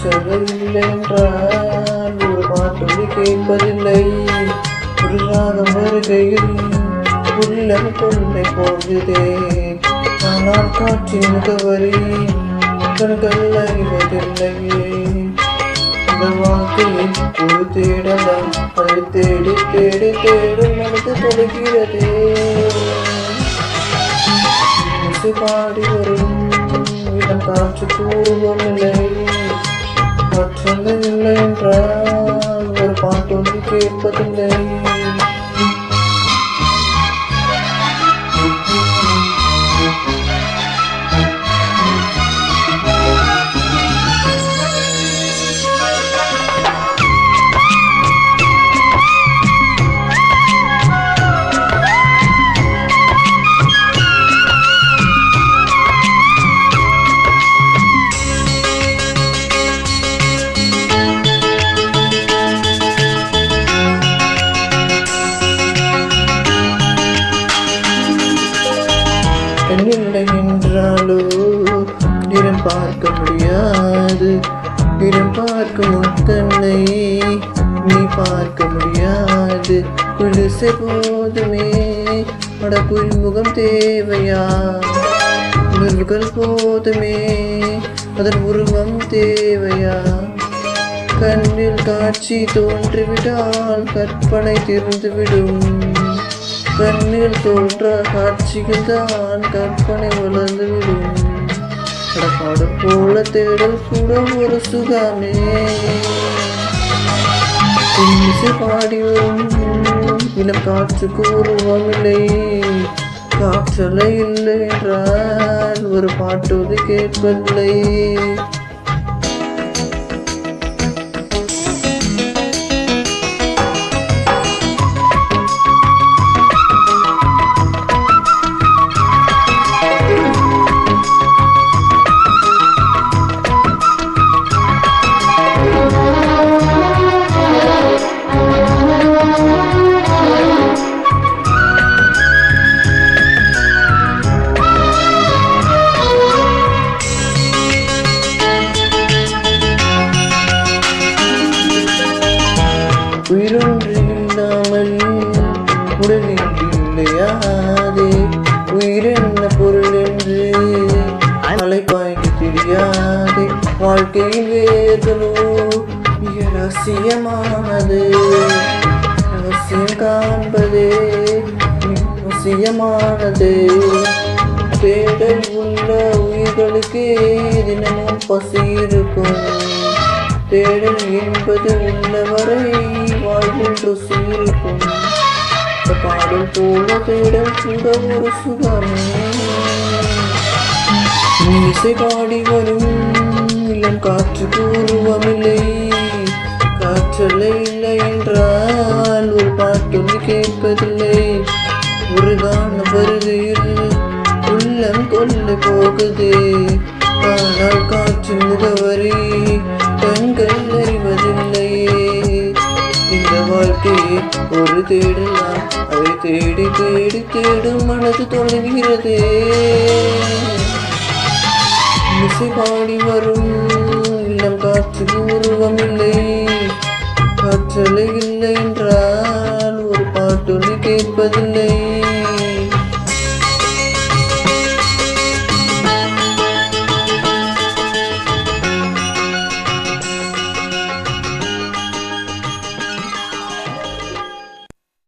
காற்றலை இல்லை என்றால் ஒரு பாட்டொலி கேட்பதில்லை. ஒரு ராகம் வருகையில் உள்ளம் கொள்ளை போகுதே. ஆனால் காற்றின் முகவரி கண்கள் அறிவதில்லையே. இந்த வாழ்க்கையில் ஒரு தேடலாம், அதை தேடி தேடி தேடும் மனது தொலைகிறதே. இசை பாடி வரும் இடம் காற்றுக்கு உருவமில்லை. காற்றலை இல்லை என்றால் ஒரு பாட்டொன்று கேட்பதில்லை. இல்லை என்றாலோ நிறம் பார்க்க முடியாது. நிறம் பார்க்கும் தன்னை நீ பார்க்க முடியாது. குளிசை போதுமே அட புல்முகம் தேவையா? உணர்வுகள் போதுமே அதன் உருவம் தேவையா? கண்ணில் காட்சி தோன்றிவிட்டால் கற்பனை திறந்துவிடும். கண்ணில் தோன்ற காட்சிகள் தான் கற்பனை வளர்ந்துவிடும். பாடம் போல தேடல் கூட ஒரு சுகமே. இசை பாடி வரும் இனம் காற்றுக்கு உருவமில்லை. காற்றலை இல்லை என்றால் ஒரு பாட்டோடு கேட்பதில்லை. உயிரொன்று இல்லாமல் உடல் இல்லையாதே. உயிர் என்ன பொருள் என்று அலைப்பாய்க்கு தெரியாதே. வாழ்க்கையில் வேர்களோ மிக ரகசியமானது. ரகசியம் காண்பதே அவசியமானது. தேடல் உள்ள உயிர்களுக்கே தினமும் பசி இருக்கும். தேடல் என்பது உள்ளவரை வாழ்வில் ருசி இருக்கும். பாடல் போல தேடல் கூட ஒரு சுகமே. இசை பாடி வரும் இளம் காற்றுக்கு உருவமில்லை. காற்றலை இல்லை என்றால் ஒரு பாட்டொன்று கேட்பதில்லை. ஒரு கான வருகையில் உள்ளம் கொள்ளை போகுதே. ஆனால் காற்றின் முகவரி கண்கள் அறிவதில்லையே. இந்த வாழ்க்கையை ஒரு தேடலாம், அதை தேடி தேடி தேடும் மனது தொலைகிறதே. இசை பாடி வரும் இளம் காற்றுக்கு உருவமில்லை. காற்றலை இல்லை என்றால் ஒரு பாட்டொலி கேட்பதில்லை.